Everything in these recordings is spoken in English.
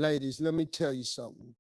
Ladies, let me tell you something.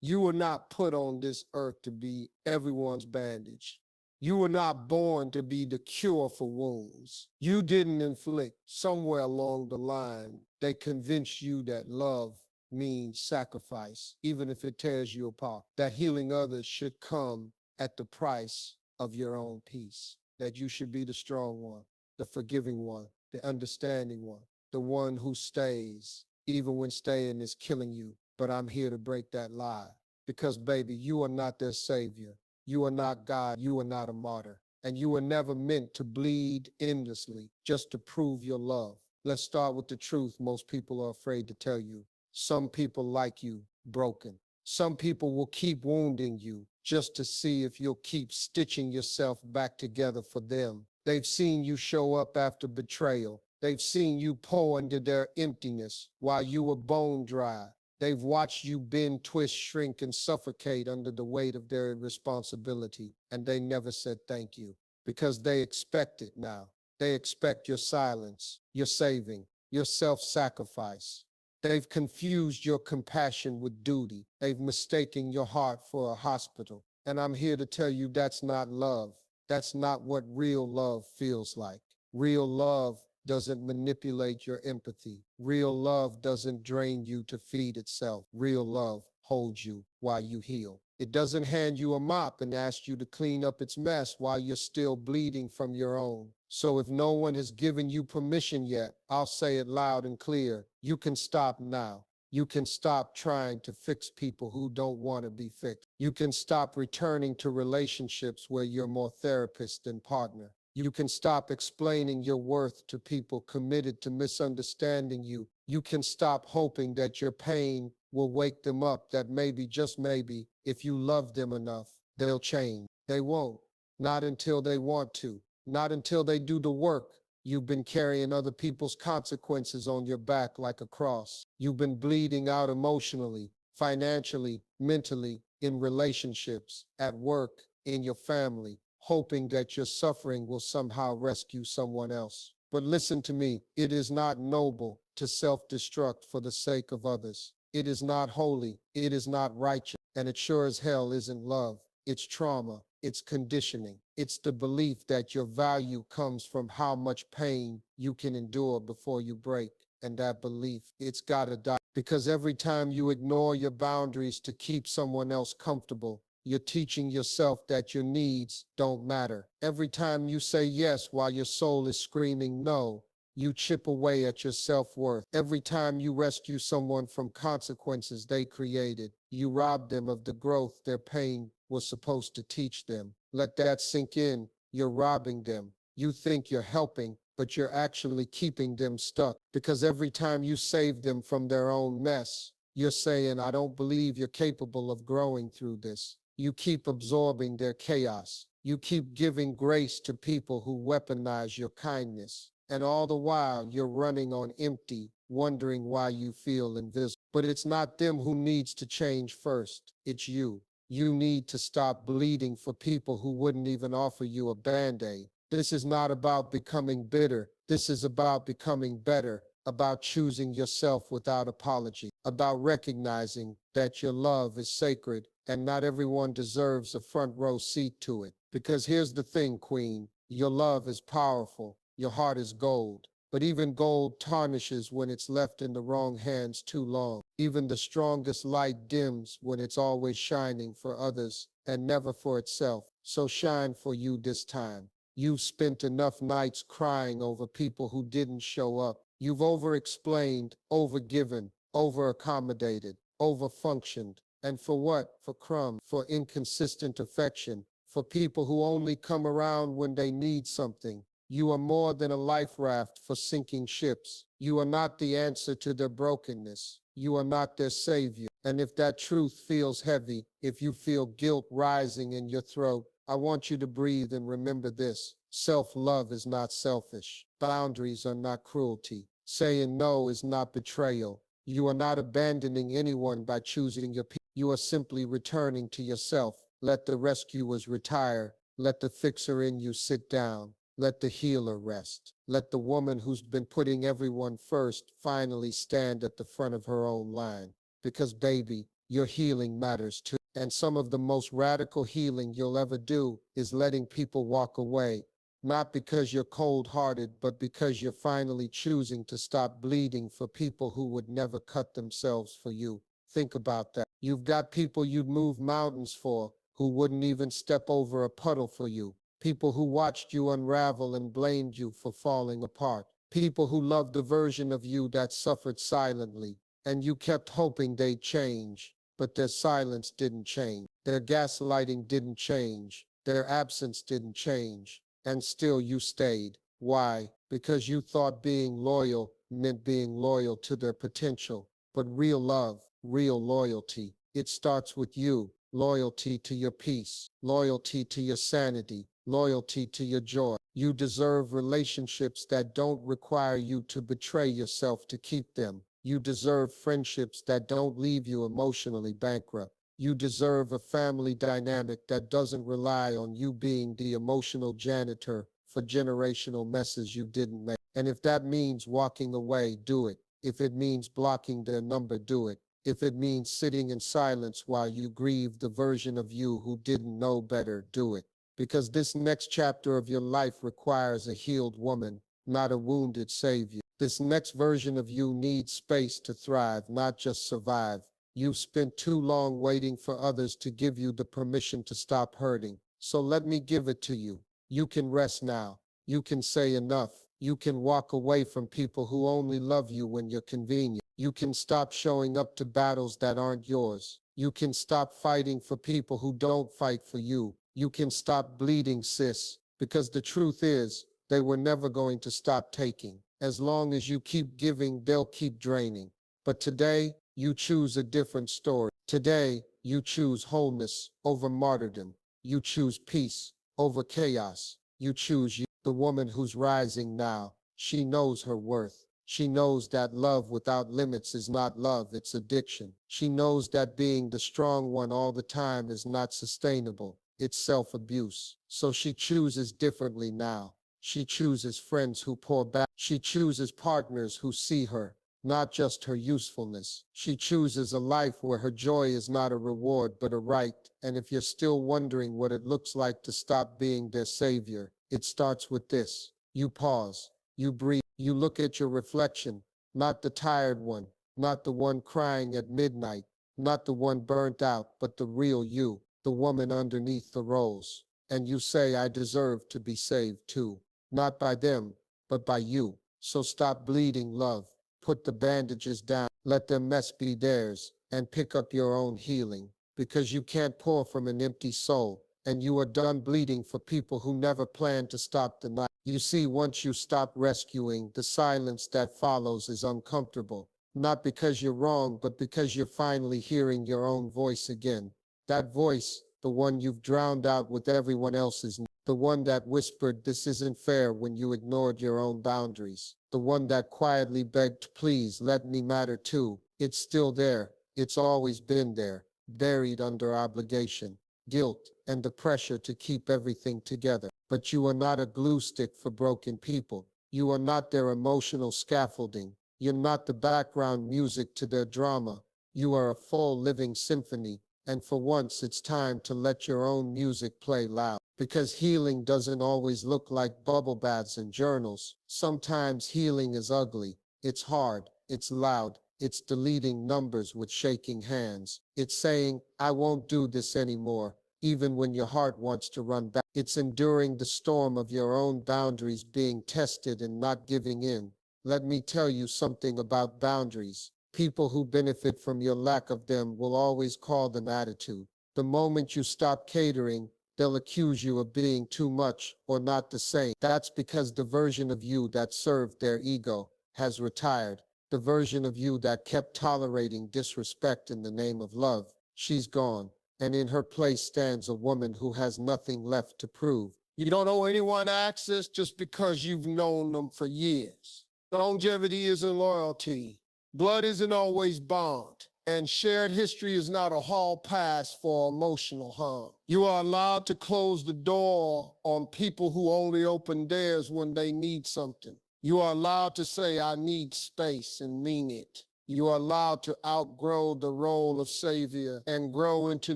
You were not put on this earth to be everyone's bandage. You were not born to be the cure for wounds. You didn't inflict. Somewhere along the line, they convinced you that love means sacrifice, even if it tears you apart. That healing others should come at the price of your own peace. That you should be the strong one, the forgiving one, the understanding one, the one who stays, even when staying is killing you. But I'm here to break that lie. Because, baby, you are not their savior. You are not God. You are not a martyr. And you were never meant to bleed endlessly just to prove your love. Let's start with the truth most people are afraid to tell you. Some people like you broken. Some people will keep wounding you just to see if you'll keep stitching yourself back together for them. They've seen you show up after betrayal. They've seen you pour into their emptiness while you were bone dry. They've watched you bend, twist, shrink, and suffocate under the weight of their irresponsibility, and they never said thank you because they expect it now. They expect your silence, your saving, your self-sacrifice. They've confused your compassion with duty. They've mistaken your heart for a hospital. And I'm here to tell you that's not love. That's not what real love feels like. Real love doesn't manipulate your empathy. Real love doesn't drain you to feed itself. Real love holds you while you heal. It doesn't hand you a mop and ask you to clean up its mess while you're still bleeding from your own. So if no one has given you permission yet, I'll say it loud and clear. You can stop now. You can stop trying to fix people who don't want to be fixed. You can stop returning to relationships where you're more therapist than partner. You can stop explaining your worth to people committed to misunderstanding you. You can stop hoping that your pain will wake them up, that maybe, just maybe, if you love them enough, they'll change. They won't. Not until they want to. Not until they do the work. You've been carrying other people's consequences on your back like a cross. You've been bleeding out emotionally, financially, mentally, in relationships, at work, in your family, hoping that your suffering will somehow rescue someone else. But listen to me, it is not noble to self-destruct for the sake of others. It is not holy, it is not righteous, and it sure as hell isn't love. It's trauma, it's conditioning. It's the belief that your value comes from how much pain you can endure before you break. And that belief, it's gotta die. Because every time you ignore your boundaries to keep someone else comfortable, you're teaching yourself that your needs don't matter. Every time you say yes while your soul is screaming no, you chip away at your self-worth. Every time you rescue someone from consequences they created, you rob them of the growth their pain was supposed to teach them. Let that sink in. You're robbing them. You think you're helping, but you're actually keeping them stuck. Because every time you save them from their own mess, you're saying, I don't believe you're capable of growing through this. You keep absorbing their chaos. You keep giving grace to people who weaponize your kindness. And all the while, you're running on empty, wondering why you feel invisible. But it's not them who needs to change first. It's you. You need to stop bleeding for people who wouldn't even offer you a band-aid. This is not about becoming bitter. This is about becoming better, about choosing yourself without apology, about recognizing that your love is sacred and not everyone deserves a front row seat to it. Because here's the thing, Queen, your love is powerful, your heart is gold, but even gold tarnishes when it's left in the wrong hands too long. Even the strongest light dims when it's always shining for others and never for itself. So shine for you this time. You've spent enough nights crying over people who didn't show up. You've over-explained, over-given, over-accommodated, over-functioned. And for what? For crumbs, for inconsistent affection, for people who only come around when they need something. You are more than a life raft for sinking ships. You are not the answer to their brokenness. You are not their savior. And if that truth feels heavy, if you feel guilt rising in your throat, I want you to breathe and remember this. Self-love is not selfish. Boundaries are not cruelty. Saying no is not betrayal. You are not abandoning anyone by choosing your people. You are simply returning to yourself. Let the rescuers retire. Let the fixer in you sit down. Let the healer rest. Let the woman who's been putting everyone first finally stand at the front of her own line. because baby, your healing matters too. And some of the most radical healing you'll ever do is letting people walk away, not because you're cold-hearted, but because you're finally choosing to stop bleeding for people who would never cut themselves for you. Think about that. You've got people you'd move mountains for who wouldn't even step over a puddle for you. People who watched you unravel and blamed you for falling apart. People who loved the version of you that suffered silently, and you kept hoping they'd change. But their silence didn't change. Their gaslighting didn't change. Their absence didn't change. And still you stayed. Why? Because you thought being loyal meant being loyal to their potential. But real love, real loyalty, it starts with you. Loyalty to your peace, loyalty to your sanity, loyalty to your joy. You deserve relationships that don't require you to betray yourself to keep them. You deserve friendships that don't leave you emotionally bankrupt. You deserve a family dynamic that doesn't rely on you being the emotional janitor for generational messes you didn't make. And if that means walking away, do it. If it means blocking their number, do it. If it means sitting in silence while you grieve the version of you who didn't know better, do it. Because this next chapter of your life requires a healed woman, not a wounded savior. This next version of you needs space to thrive, not just survive. You've spent too long waiting for others to give you the permission to stop hurting. So let me give it to you. You can rest now. You can say enough. You can walk away from people who only love you when you're convenient. You can stop showing up to battles that aren't yours. You can stop fighting for people who don't fight for you. You can stop bleeding, sis, because the truth is, they were never going to stop taking. As long as you keep giving, they'll keep draining. But today, you choose a different story. Today, you choose wholeness over martyrdom. You choose peace over chaos. You choose you, the woman who's rising now. She knows her worth. She knows that love without limits is not love, it's addiction. She knows that being the strong one all the time is not sustainable. It's self-abuse. So she chooses differently now. She chooses friends who pour back. She chooses partners who see her, not just her usefulness. She chooses a life where her joy is not a reward but a right. And if you're still wondering what it looks like to stop being their savior, it starts with this. You pause, you breathe, you look at your reflection, not the tired one, not the one crying at midnight, not the one burnt out, but the real you, the woman underneath the rose. And you say, I deserve to be saved too. Not by them, but by you. So stop bleeding, love. Put the bandages down, let their mess be theirs, and pick up your own healing. Because you can't pour from an empty soul, and you are done bleeding for people who never planned to stop the night. You see, once you stop rescuing, the silence that follows is uncomfortable. Not because you're wrong, but because you're finally hearing your own voice again. That voice, the one you've drowned out with everyone else's, the one that whispered this isn't fair when you ignored your own boundaries, the one that quietly begged, please let me matter too. It's still there. It's always been there, buried under obligation, guilt, and the pressure to keep everything together. But you are not a glue stick for broken people. You are not their emotional scaffolding. You're not the background music to their drama. You are a full living symphony. And for once, it's time to let your own music play loud. Because healing doesn't always look like bubble baths and journals. Sometimes healing is ugly. It's hard. It's loud. It's deleting numbers with shaking hands. It's saying, I won't do this anymore, even when your heart wants to run back. It's enduring the storm of your own boundaries being tested and not giving in. Let me tell you something about boundaries. People who benefit from your lack of them will always call them attitude. The moment you stop catering, they'll accuse you of being too much or not the same. That's because the version of you that served their ego has retired. The version of you that kept tolerating disrespect in the name of love, she's gone. And in her place stands a woman who has nothing left to prove. You don't owe anyone access just because you've known them for years. Longevity isn't loyalty. Blood isn't always bond, and shared history is not a hall pass for emotional harm. You are allowed to close the door on people who only open theirs when they need something. You are allowed to say, I need space, and mean it. You are allowed to outgrow the role of savior and grow into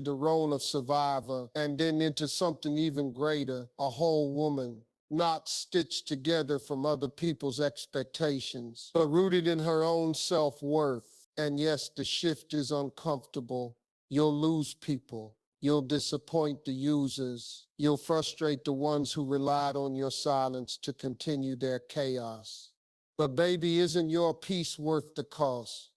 the role of survivor and then into something even greater, a whole woman, not stitched together from other people's expectations, but rooted in her own self-worth. And yes, the shift is uncomfortable. You'll lose people. You'll disappoint the users. You'll frustrate the ones who relied on your silence to continue their chaos. But baby, isn't your peace worth the cost?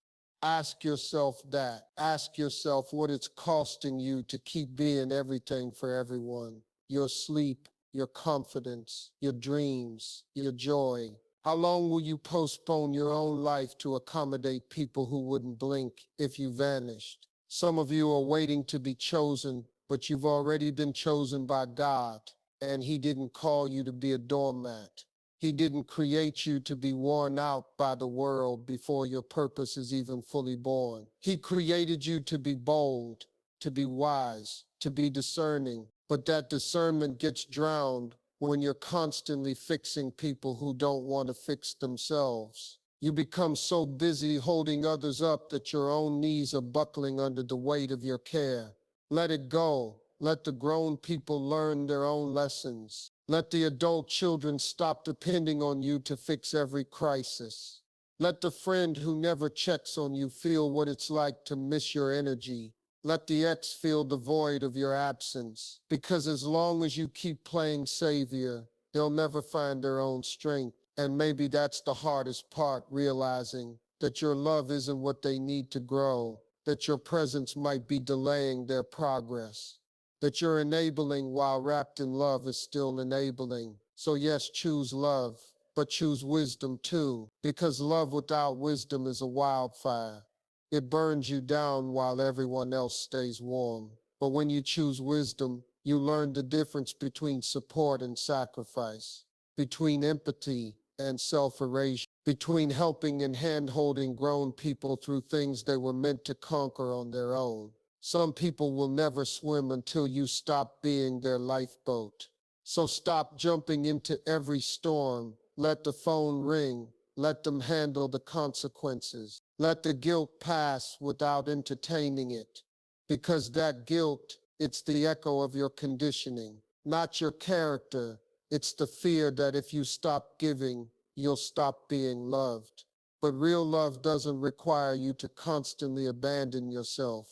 Ask yourself that. Ask yourself what it's costing you to keep being everything for everyone. Your sleep, your confidence, your dreams, your joy. How long will you postpone your own life to accommodate people who wouldn't blink if you vanished? Some of you are waiting to be chosen, but you've already been chosen by God, and He didn't call you to be a doormat. He didn't create you to be worn out by the world before your purpose is even fully born. He created you to be bold, to be wise, to be discerning. But that discernment gets drowned when you're constantly fixing people who don't want to fix themselves. You become so busy holding others up that your own knees are buckling under the weight of your care. Let it go. Let the grown people learn their own lessons. Let the adult children stop depending on you to fix every crisis. Let the friend who never checks on you feel what it's like to miss your energy. Let the ex feel the void of your absence. Because as long as you keep playing savior, they'll never find their own strength. And maybe that's the hardest part, realizing that your love isn't what they need to grow, that your presence might be delaying their progress, that you're enabling while wrapped in love is still enabling. So yes, choose love, but choose wisdom too, because love without wisdom is a wildfire. It burns you down while everyone else stays warm. But when you choose wisdom, you learn the difference between support and sacrifice, between empathy and self-erasure, between helping and hand-holding grown people through things they were meant to conquer on their own. Some people will never swim until you stop being their lifeboat. So stop jumping into every storm. Let the phone ring. Let them handle the consequences. Let the guilt pass without entertaining it. Because that guilt, it's the echo of your conditioning, not your character. It's the fear that if you stop giving, you'll stop being loved. But real love doesn't require you to constantly abandon yourself.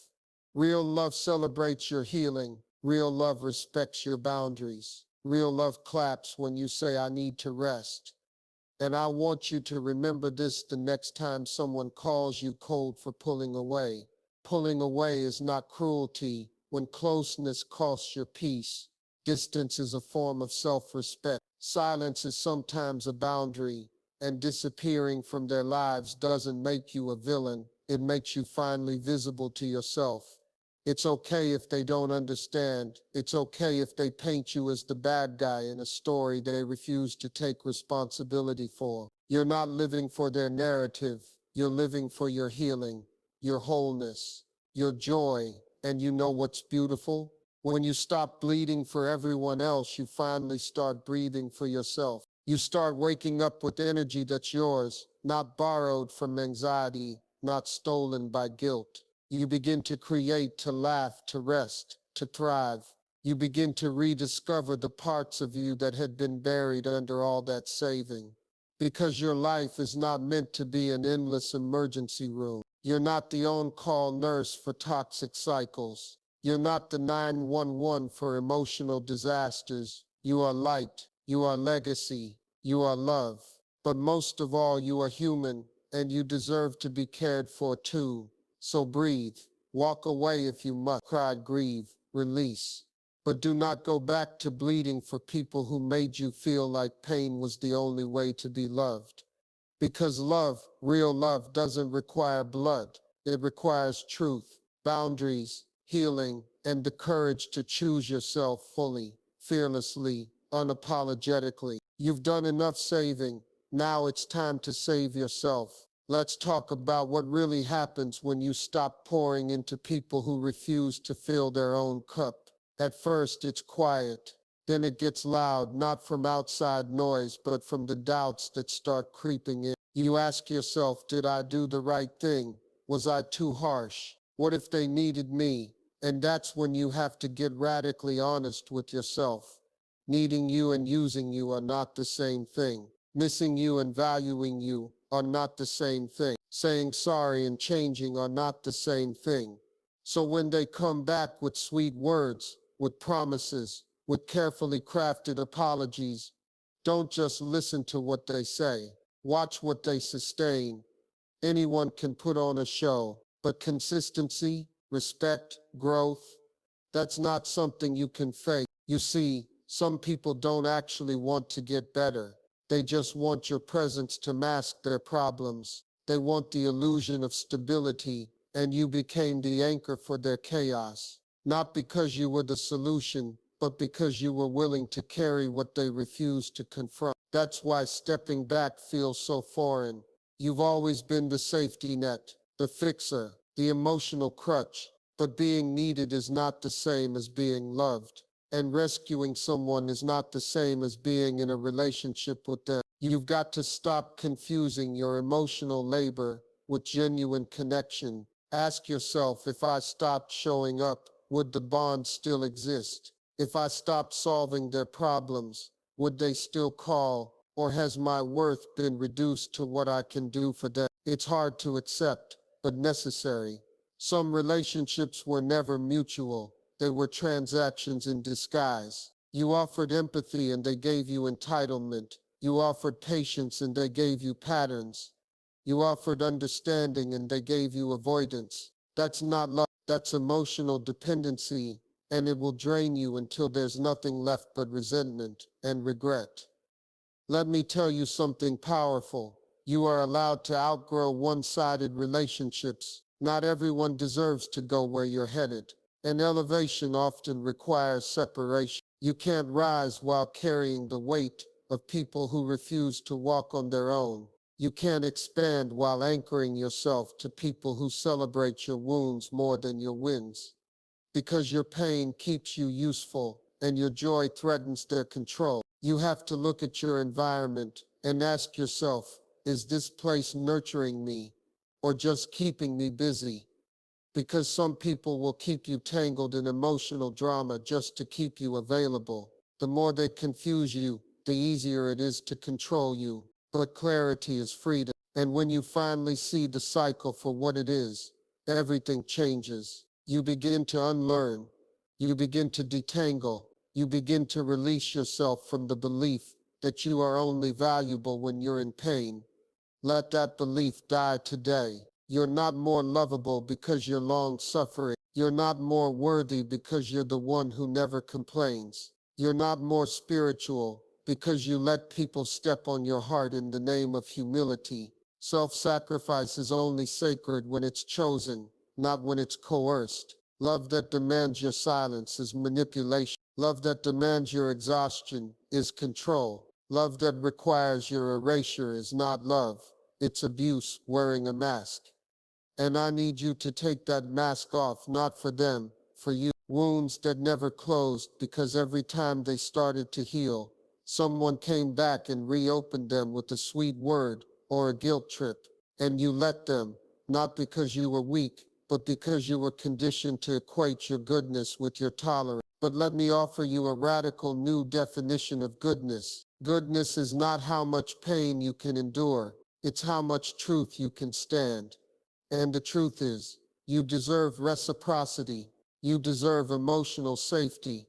Real love celebrates your healing. Real love respects your boundaries. Real love claps when you say, I need to rest. And I want you to remember this the next time someone calls you cold for pulling away. Pulling away is not cruelty when closeness costs your peace. Distance is a form of self-respect. Silence is sometimes a boundary, and disappearing from their lives doesn't make you a villain. It makes you finally visible to yourself. It's okay if they don't understand. It's okay if they paint you as the bad guy in a story they refuse to take responsibility for. You're not living for their narrative. You're living for your healing, your wholeness, your joy. And you know what's beautiful? When you stop bleeding for everyone else, you finally start breathing for yourself. You start waking up with energy that's yours, not borrowed from anxiety, not stolen by guilt. You begin to create, to laugh, to rest, to thrive. You begin to rediscover the parts of you that had been buried under all that saving. Because your life is not meant to be an endless emergency room. You're not the on-call nurse for toxic cycles. You're not the 911 for emotional disasters. You are light. You are legacy. You are love. But most of all, you are human, and you deserve to be cared for too. So breathe, walk away if you must, cry, grieve, release. But do not go back to bleeding for people who made you feel like pain was the only way to be loved. Because love, real love, doesn't require blood. It requires truth, boundaries, healing, and the courage to choose yourself fully, fearlessly, unapologetically. You've done enough saving. Now it's time to save yourself. Let's talk about what really happens when you stop pouring into people who refuse to fill their own cup. At first, it's quiet. Then it gets loud, not from outside noise, but from the doubts that start creeping in. You ask yourself, did I do the right thing? Was I too harsh? What if they needed me? And that's when you have to get radically honest with yourself. Needing you and using you are not the same thing. Missing you and valuing you are not the same thing. Saying sorry and changing are not the same thing. So when they come back with sweet words, with promises, with carefully crafted apologies, don't just listen to what they say. Watch what they sustain. Anyone can put on a show, but consistency, respect, growth, that's not something you can fake. You see, some people don't actually want to get better. They just want your presence to mask their problems. They want the illusion of stability, and you became the anchor for their chaos. Not because you were the solution, but because you were willing to carry what they refused to confront. That's why stepping back feels so foreign. You've always been the safety net, the fixer, the emotional crutch, but being needed is not the same as being loved. And rescuing someone is not the same as being in a relationship with them. You've got to stop confusing your emotional labor with genuine connection. Ask yourself, if I stopped showing up, would the bond still exist? If I stopped solving their problems, would they still call? Or has my worth been reduced to what I can do for them? It's hard to accept, but necessary. Some relationships were never mutual. They were transactions in disguise. You offered empathy and they gave you entitlement. You offered patience and they gave you patterns. You offered understanding and they gave you avoidance. That's not love, that's emotional dependency, and it will drain you until there's nothing left but resentment and regret. Let me tell you something powerful. You are allowed to outgrow one-sided relationships. Not everyone deserves to go where you're headed. And elevation often requires separation. You can't rise while carrying the weight of people who refuse to walk on their own. You can't expand while anchoring yourself to people who celebrate your wounds more than your wins. Because your pain keeps you useful and your joy threatens their control. You have to look at your environment and ask yourself, is this place nurturing me or just keeping me busy? Because some people will keep you tangled in emotional drama just to keep you available. The more they confuse you, the easier it is to control you. But clarity is freedom. And when you finally see the cycle for what it is, everything changes. You begin to unlearn. You begin to detangle. You begin to release yourself from the belief that you are only valuable when you're in pain. Let that belief die today. You're not more lovable because you're long suffering. You're not more worthy because you're the one who never complains. You're not more spiritual because you let people step on your heart in the name of humility. Self-sacrifice is only sacred when it's chosen, not when it's coerced. Love that demands your silence is manipulation. Love that demands your exhaustion is control. Love that requires your erasure is not love. It's abuse wearing a mask. And I need you to take that mask off, not for them, for you. Wounds that never closed because every time they started to heal, someone came back and reopened them with a sweet word or a guilt trip. And you let them, not because you were weak, but because you were conditioned to equate your goodness with your tolerance. But let me offer you a radical new definition of goodness. Goodness is not how much pain you can endure. It's how much truth you can stand. And the truth is, you deserve reciprocity. You deserve emotional safety.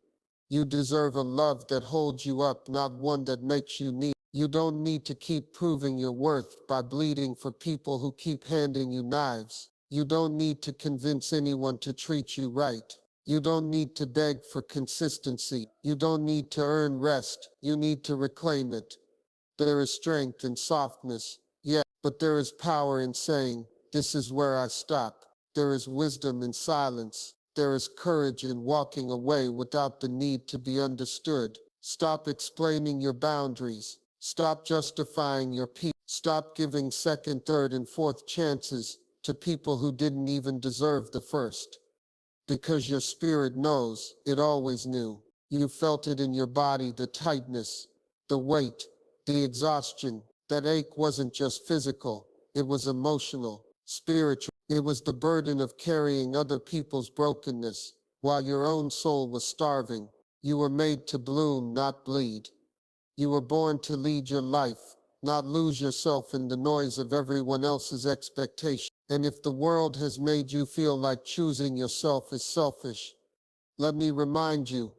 You deserve a love that holds you up, not one that makes you need. You don't need to keep proving your worth by bleeding for people who keep handing you knives. You don't need to convince anyone to treat you right. You don't need to beg for consistency. You don't need to earn rest. You need to reclaim it. There is strength in softness, yeah, but there is power in saying, this is where I stop. There is wisdom in silence. There is courage in walking away without the need to be understood. Stop explaining your boundaries. Stop justifying your peace. Stop giving second, third, and fourth chances to people who didn't even deserve the first. Because your spirit knows, it always knew. You felt it in your body, the tightness, the weight, the exhaustion. That ache wasn't just physical, it was emotional, spiritual. It was the burden of carrying other people's brokenness while your own soul was starving. You were made to bloom, not bleed. You were born to lead your life, not lose yourself in the noise of everyone else's expectation. And if the world has made you feel like choosing yourself is selfish, let me remind you,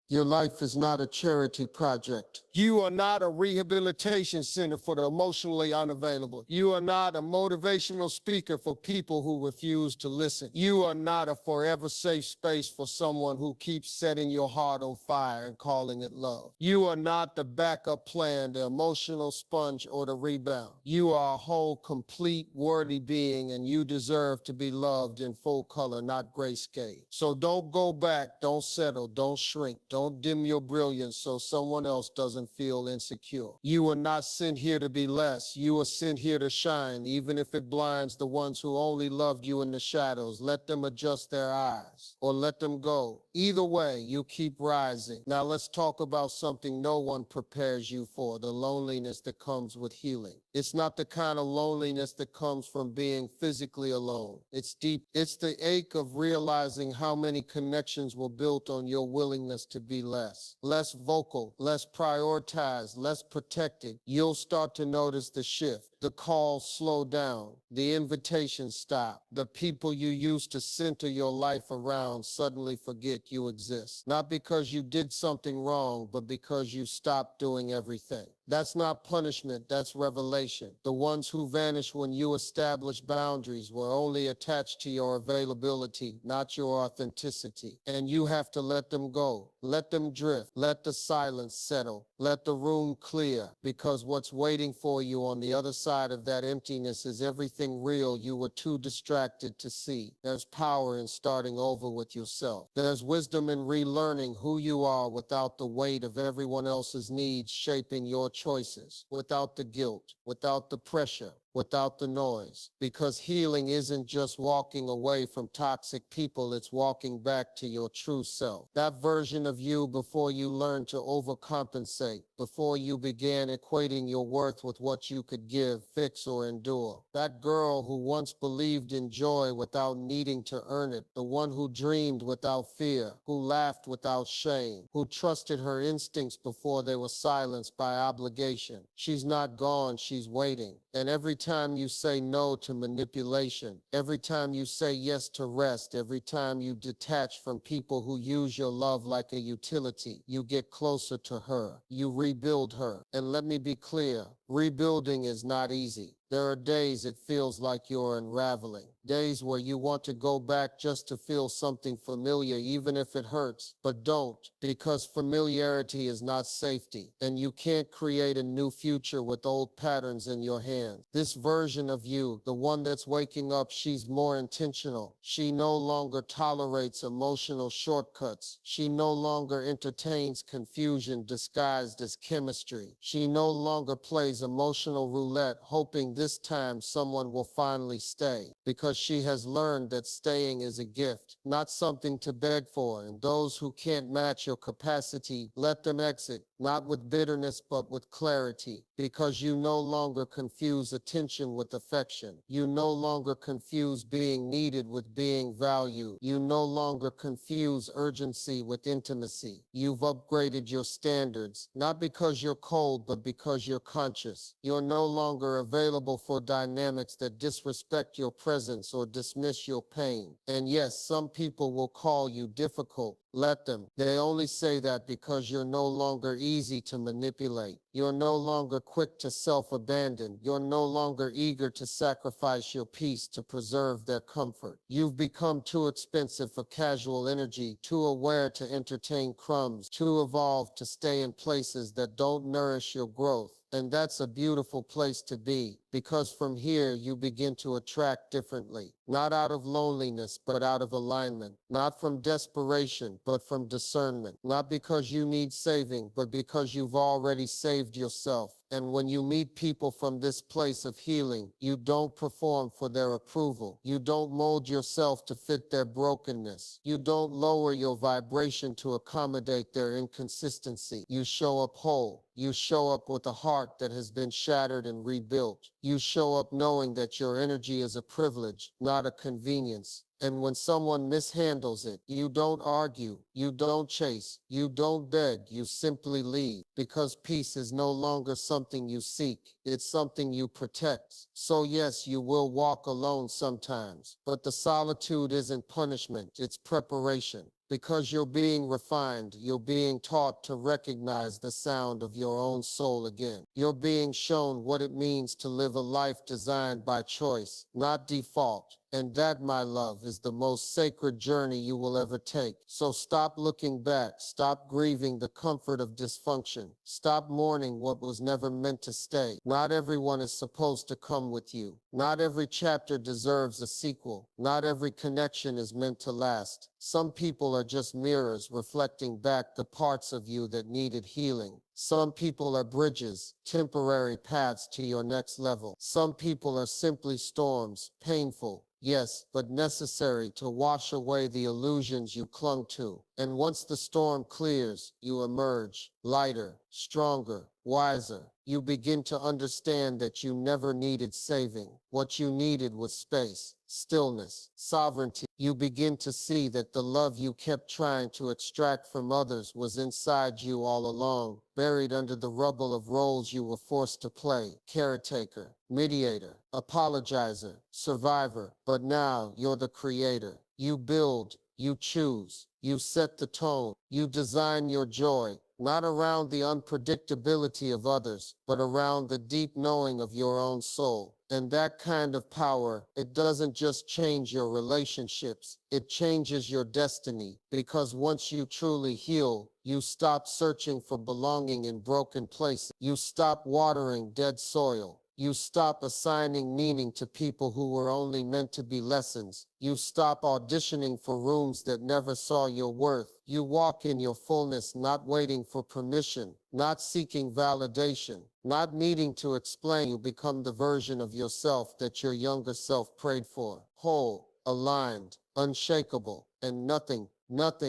your life is not a charity project. You are not a rehabilitation center for the emotionally unavailable. You are not a motivational speaker for people who refuse to listen. You are not a forever safe space for someone who keeps setting your heart on fire and calling it love. You are not the backup plan, the emotional sponge, or the rebound. You are a whole, complete, worthy being, and you deserve to be loved in full color, not grayscale. So don't go back, don't settle, don't shrink, don't dim your brilliance so someone else doesn't feel insecure. You are not sent here to be less. You are sent here to shine, even if it blinds the ones who only loved you in the shadows. Let them adjust their eyes or let them go. Either way, you keep rising. Now let's talk about something no one prepares you for, the loneliness that comes with healing. It's not the kind of loneliness that comes from being physically alone. It's deep. It's the ache of realizing how many connections were built on your willingness to be less vocal, less prioritized, less protected. You'll start to notice the shift. The calls slow down, the invitations stop. The people you used to center your life around suddenly forget you exist. Not because you did something wrong, but because you stopped doing everything. That's not punishment, that's revelation. The ones who vanished when you established boundaries were only attached to your availability, not your authenticity. And you have to let them go. Let them drift. Let the silence settle. Let the room clear. Because what's waiting for you on the other side of that emptiness is everything real you were too distracted to see. There's power in starting over with yourself. There's wisdom in relearning who you are without the weight of everyone else's needs shaping your choices, without the guilt, without the pressure, without the noise. Because healing isn't just walking away from toxic people, it's walking back to your true self. That version of you before you learned to overcompensate, before you began equating your worth with what you could give, fix, or endure. That girl who once believed in joy without needing to earn it, the one who dreamed without fear, who laughed without shame, who trusted her instincts before they were silenced by obligation. She's not gone, she's waiting. And every time you say no to manipulation, every time you say yes to rest, every time you detach from people who use your love like a utility, you get closer to her. You rebuild her. And let me be clear, rebuilding is not easy. There are days it feels like you're unraveling. Days where you want to go back just to feel something familiar, even if it hurts. But don't, because familiarity is not safety. And you can't create a new future with old patterns in your hands. This version of you, the one that's waking up, she's more intentional. She no longer tolerates emotional shortcuts. She no longer entertains confusion disguised as chemistry. She no longer plays emotional roulette, hoping this time someone will finally stay, because she has learned that staying is a gift, not something to beg for. And those who can't match your capacity, let them exit, not with bitterness but with clarity, because you no longer confuse attention with affection. You no longer confuse being needed with being valued. You no longer confuse urgency with intimacy. You've upgraded your standards, not because you're cold, but because you're conscious. You're no longer available for dynamics that disrespect your presence or dismiss your pain. And yes, some people will call you difficult. Let them. They only say that because you're no longer easy to manipulate. You're no longer quick to self-abandon. You're no longer eager to sacrifice your peace to preserve their comfort. You've become too expensive for casual energy, too aware to entertain crumbs, too evolved to stay in places that don't nourish your growth. And that's a beautiful place to be, because from here you begin to attract differently. Not out of loneliness, but out of alignment. Not from desperation, but from discernment. Not because you need saving, but because you've already saved yourself. And when you meet people from this place of healing, you don't perform for their approval. You don't mold yourself to fit their brokenness. You don't lower your vibration to accommodate their inconsistency. You show up whole. You show up with a heart that has been shattered and rebuilt. You show up knowing that your energy is a privilege, not a convenience. And when someone mishandles it, you don't argue, you don't chase, you don't beg, you simply leave. Because peace is no longer something you seek, it's something you protect. So yes, you will walk alone sometimes, but the solitude isn't punishment, it's preparation. Because you're being refined, you're being taught to recognize the sound of your own soul again. You're being shown what it means to live a life designed by choice, not default. And that, my love, is the most sacred journey you will ever take. So stop looking back. Stop grieving the comfort of dysfunction. Stop mourning what was never meant to stay. Not everyone is supposed to come with you. Not every chapter deserves a sequel. Not every connection is meant to last. Some people are just mirrors reflecting back the parts of you that needed healing. Some people are bridges, temporary paths to your next level. Some people are simply storms, painful, yes, but necessary to wash away the illusions you clung to. And once the storm clears, you emerge, lighter, stronger, wiser. You begin to understand that you never needed saving. What you needed was space, stillness, sovereignty. You begin to see that the love you kept trying to extract from others was inside you all along, buried under the rubble of roles you were forced to play: caretaker, mediator, apologizer, survivor. But now you're the creator. You build, you choose, you set the tone, you design your joy, not around the unpredictability of others, but around the deep knowing of your own soul. And that kind of power, it doesn't just change your relationships, it changes your destiny. Because once you truly heal, you stop searching for belonging in broken places. You stop watering dead soil. You stop assigning meaning to people who were only meant to be lessons. You stop auditioning for rooms that never saw your worth. You walk in your fullness, not waiting for permission, not seeking validation, not needing to explain. You become the version of yourself that your younger self prayed for. Whole, aligned, unshakable, and nothing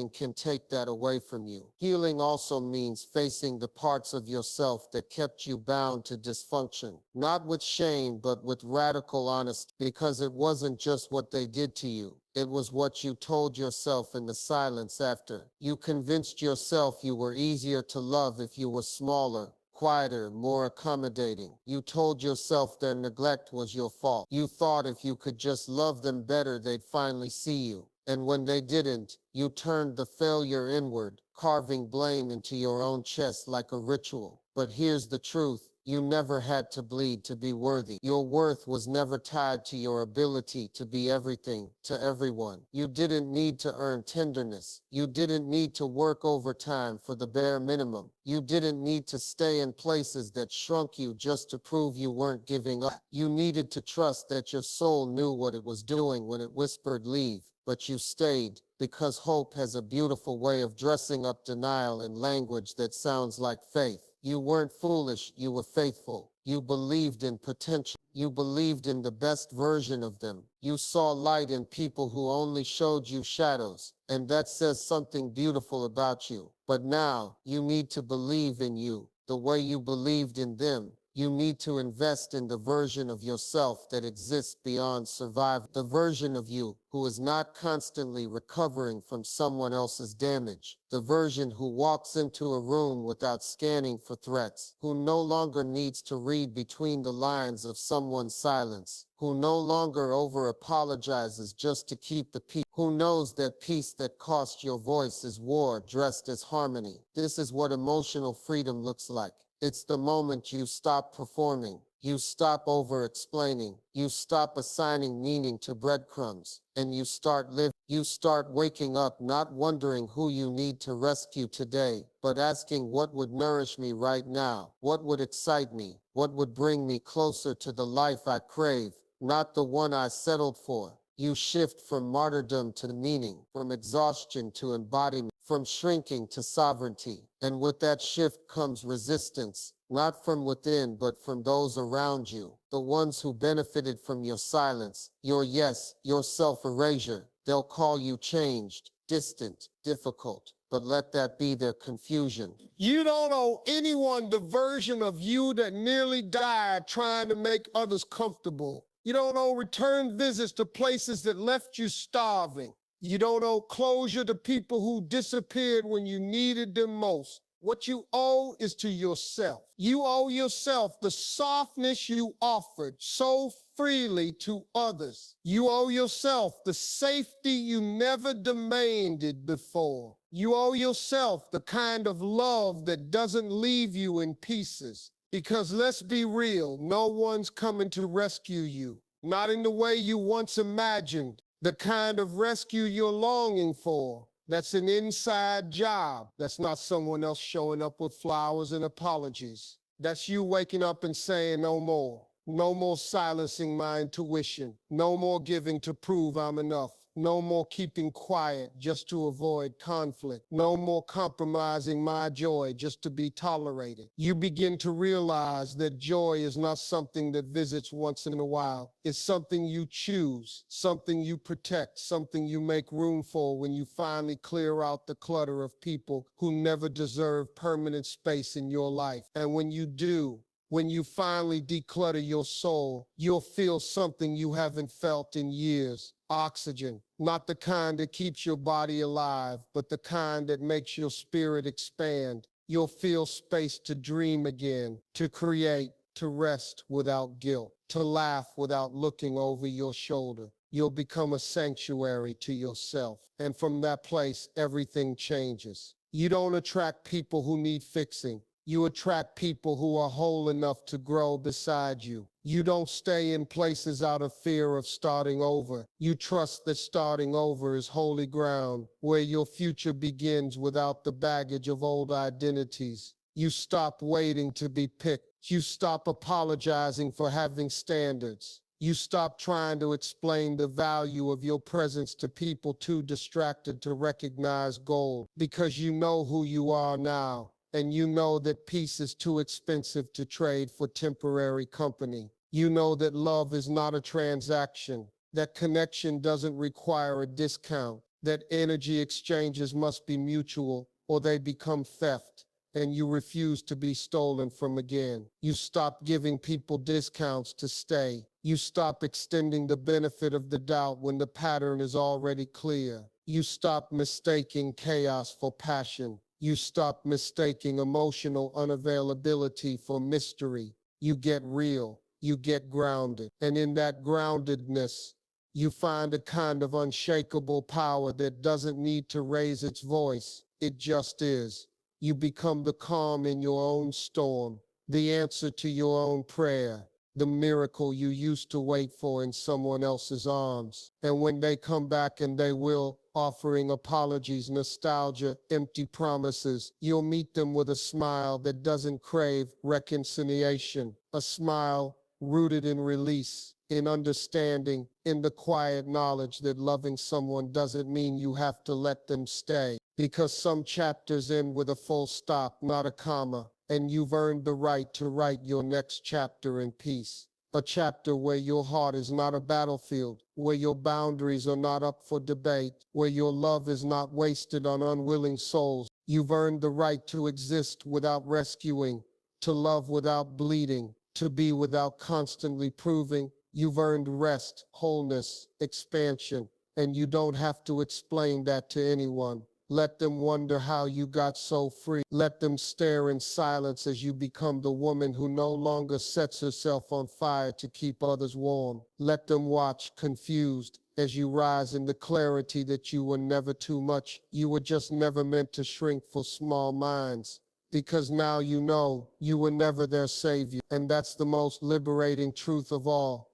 can take that away from you. Healing also means facing the parts of yourself that kept you bound to dysfunction, not with shame, but with radical honesty, because it wasn't just what they did to you. It was what you told yourself in the silence after. You convinced yourself you were easier to love if you were smaller, quieter, more accommodating. You told yourself their neglect was your fault. You thought if you could just love them better, they'd finally see you. And when they didn't, you turned the failure inward, carving blame into your own chest like a ritual. But here's the truth. You never had to bleed to be worthy. Your worth was never tied to your ability to be everything to everyone. You didn't need to earn tenderness. You didn't need to work overtime for the bare minimum. You didn't need to stay in places that shrunk you just to prove you weren't giving up. You needed to trust that your soul knew what it was doing when it whispered leave. But you stayed, because hope has a beautiful way of dressing up denial in language that sounds like faith. You weren't foolish, you were faithful. You believed in potential. You believed in the best version of them. You saw light in people who only showed you shadows. And that says something beautiful about you. But now, you need to believe in you, the way you believed in them. You need to invest in the version of yourself that exists beyond survival. The version of you who is not constantly recovering from someone else's damage. The version who walks into a room without scanning for threats. Who no longer needs to read between the lines of someone's silence. Who no longer over-apologizes just to keep the peace. Who knows that peace that cost your voice is war dressed as harmony. This is what emotional freedom looks like. It's the moment you stop performing, you stop over-explaining, you stop assigning meaning to breadcrumbs, and you start living. You start waking up not wondering who you need to rescue today, but asking what would nourish me right now, what would excite me, what would bring me closer to the life I crave, not the one I settled for. You shift from martyrdom to meaning, from exhaustion to embodiment, from shrinking to sovereignty. And with that shift comes resistance, not from within, but from those around you, the ones who benefited from your silence, your yes, your self-erasure. They'll call you changed, distant, difficult, but let that be their confusion. You don't owe anyone the version of you that nearly died trying to make others comfortable. You don't owe return visits to places that left you starving. You don't owe closure to people who disappeared when you needed them most. What you owe is to yourself. You owe yourself the softness you offered so freely to others. You owe yourself the safety you never demanded before. You owe yourself the kind of love that doesn't leave you in pieces. Because let's be real, no one's coming to rescue you. Not in the way you once imagined. The kind of rescue you're longing for. That's an inside job. That's not someone else showing up with flowers and apologies. That's you waking up and saying no more. No more silencing my intuition. No more giving to prove I'm enough. No more keeping quiet just to avoid conflict. No more compromising my joy just to be tolerated. You begin to realize that joy is not something that visits once in a while. It's something you choose, something you protect, something you make room for when you finally clear out the clutter of people who never deserve permanent space in your life. And when you do, when you finally declutter your soul, you'll feel something you haven't felt in years. Oxygen, not the kind that keeps your body alive, but the kind that makes your spirit expand. You'll feel space to dream again, to create, to rest without guilt, to laugh without looking over your shoulder. You'll become a sanctuary to yourself. And from that place, everything changes. You don't attract people who need fixing. You attract people who are whole enough to grow beside you. You don't stay in places out of fear of starting over. You trust that starting over is holy ground, where your future begins without the baggage of old identities. You stop waiting to be picked. You stop apologizing for having standards. You stop trying to explain the value of your presence to people too distracted to recognize gold, because you know who you are now. And you know that peace is too expensive to trade for temporary company. You know that love is not a transaction, that connection doesn't require a discount, that energy exchanges must be mutual or they become theft, and you refuse to be stolen from again. You stop giving people discounts to stay. You stop extending the benefit of the doubt when the pattern is already clear. You stop mistaking chaos for passion. You stop mistaking emotional unavailability for mystery. You get real. You get grounded. And in that groundedness, you find a kind of unshakable power that doesn't need to raise its voice. It just is. You become the calm in your own storm, the answer to your own prayer, the miracle you used to wait for in someone else's arms. And when they come back, and they will, offering apologies, nostalgia, empty promises, you'll meet them with a smile that doesn't crave reconciliation, a smile rooted in release, in understanding, in the quiet knowledge that loving someone doesn't mean you have to let them stay, because some chapters end with a full stop, not a comma, and you've earned the right to write your next chapter in peace. A chapter where your heart is not a battlefield, where your boundaries are not up for debate, where your love is not wasted on unwilling souls. You've earned the right to exist without rescuing, to love without bleeding, to be without constantly proving. You've earned rest, wholeness, expansion, and you don't have to explain that to anyone. Let them wonder how you got so free. Let them stare in silence as you become the woman who no longer sets herself on fire to keep others warm. Let them watch, confused, as you rise in the clarity that you were never too much. You were just never meant to shrink for small minds. Because now you know you were never their savior. And that's the most liberating truth of all.